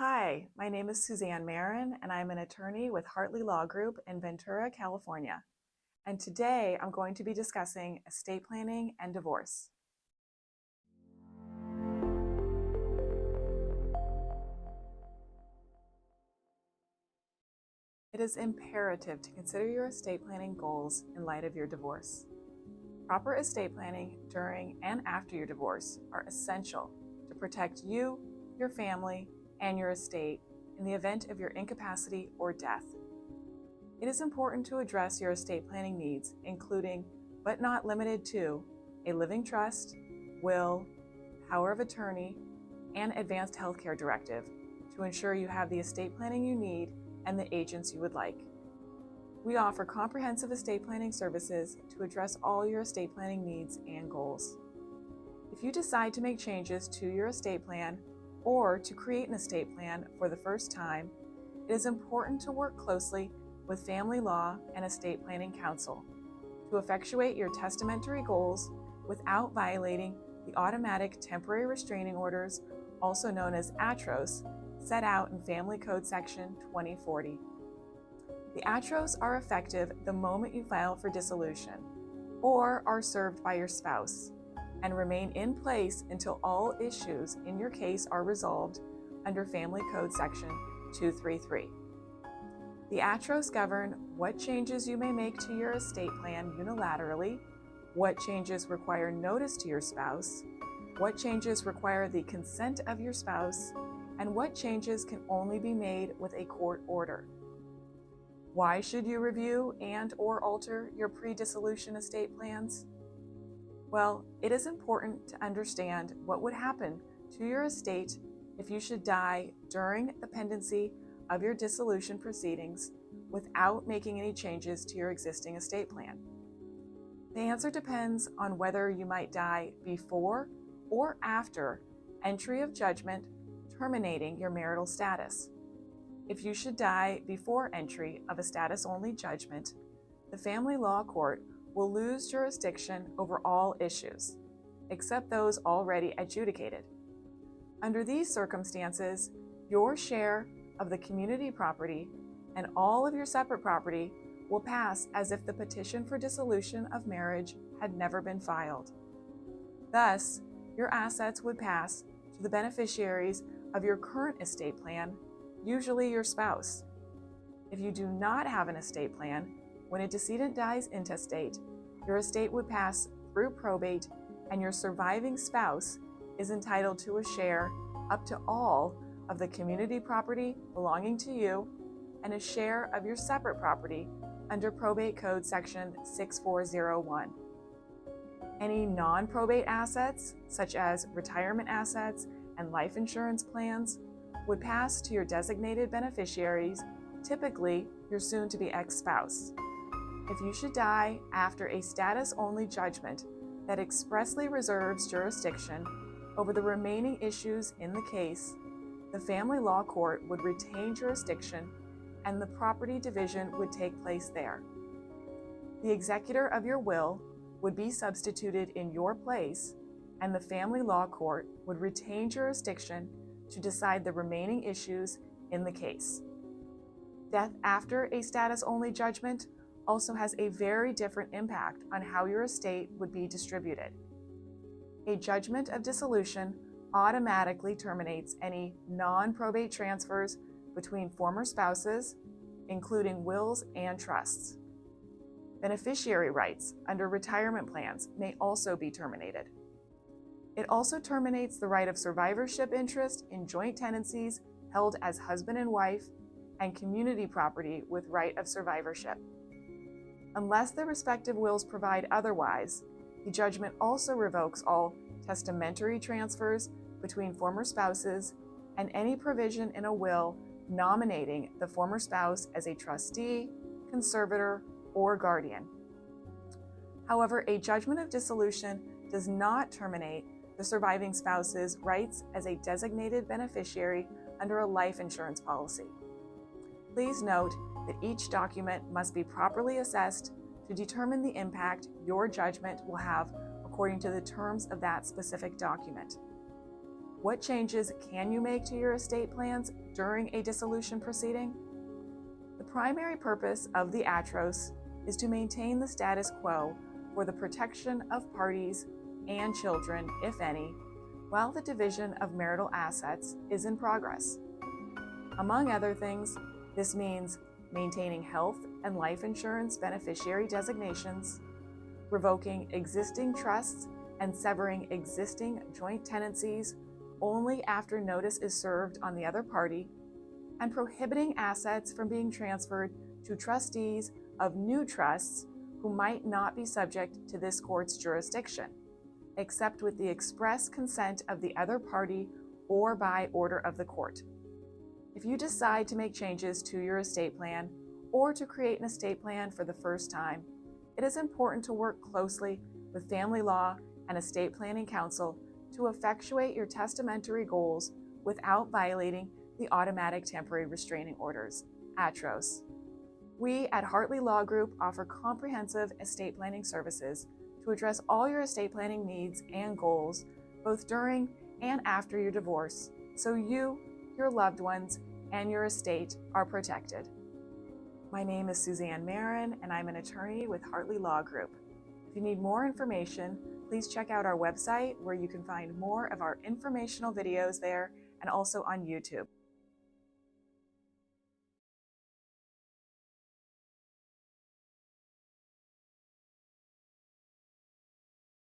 Hi, my name is Suzanne Mehren, and I'm an attorney with Hartley Law Group in Ventura, California. And today I'm going to be discussing estate planning and divorce. It is imperative to consider your estate planning goals in light of your divorce. Proper estate planning during and after your divorce are essential to protect you, your family, and your estate in the event of your incapacity or death. It is important to address your estate planning needs, including, but not limited to, a living trust, will, power of attorney, and advanced healthcare directive to ensure you have the estate planning you need and the agents you would like. We offer comprehensive estate planning services to address all your estate planning needs and goals. If you decide to make changes to your estate plan or to create an estate plan for the first time, it is important to work closely with family law and estate planning counsel to effectuate your testamentary goals without violating the automatic temporary restraining orders, also known as ATROS, set out in Family Code Section 2040. The ATROS are effective the moment you file for dissolution or are served by your spouse and remain in place until all issues in your case are resolved under Family Code Section 233. The ATROS govern what changes you may make to your estate plan unilaterally, what changes require notice to your spouse, what changes require the consent of your spouse, and what changes can only be made with a court order. Why should you review and/or alter your pre-dissolution estate plans? Well, it is important to understand what would happen to your estate if you should die during the pendency of your dissolution proceedings without making any changes to your existing estate plan. The answer depends on whether you might die before or after entry of judgment terminating your marital status. If you should die before entry of a status-only judgment, the family law court will lose jurisdiction over all issues, except those already adjudicated. Under these circumstances, your share of the community property and all of your separate property will pass as if the petition for dissolution of marriage had never been filed. Thus, your assets would pass to the beneficiaries of your current estate plan, usually your spouse. If you do not have an estate plan, when a decedent dies intestate, your estate would pass through probate and your surviving spouse is entitled to a share up to all of the community property belonging to you and a share of your separate property under Probate Code Section 6401. Any non-probate assets, such as retirement assets and life insurance plans, would pass to your designated beneficiaries, typically your soon-to-be ex-spouse. If you should die after a status-only judgment that expressly reserves jurisdiction over the remaining issues in the case, the family law court would retain jurisdiction and the property division would take place there. The executor of your will would be substituted in your place, and the family law court would retain jurisdiction to decide the remaining issues in the case. Death after a status-only judgment also has a very different impact on how your estate would be distributed. A judgment of dissolution automatically terminates any non-probate transfers between former spouses, including wills and trusts. Beneficiary rights under retirement plans may also be terminated. It also terminates the right of survivorship interest in joint tenancies held as husband and wife and community property with right of survivorship. Unless the respective wills provide otherwise, the judgment also revokes all testamentary transfers between former spouses and any provision in a will nominating the former spouse as a trustee, conservator, or guardian. However, a judgment of dissolution does not terminate the surviving spouse's rights as a designated beneficiary under a life insurance policy. Please note that each document must be properly assessed to determine the impact your judgment will have according to the terms of that specific document. What changes can you make to your estate plans during a dissolution proceeding? The primary purpose of the ATROS is to maintain the status quo for the protection of parties and children, if any, while the division of marital assets is in progress. Among other things, this means maintaining health and life insurance beneficiary designations, revoking existing trusts and severing existing joint tenancies only after notice is served on the other party, and prohibiting assets from being transferred to trustees of new trusts who might not be subject to this court's jurisdiction, except with the express consent of the other party or by order of the court. If you decide to make changes to your estate plan or to create an estate plan for the first time, it is important to work closely with family law and estate planning counsel to effectuate your testamentary goals without violating the automatic temporary restraining orders, ATROS. We at Hartley Law Group offer comprehensive estate planning services to address all your estate planning needs and goals, both during and after your divorce, so you, your loved ones, and your estate are protected. My name is Suzanne Mehren, and I'm an attorney with Hartley Law Group. If you need more information, please check out our website where you can find more of our informational videos there and also on YouTube.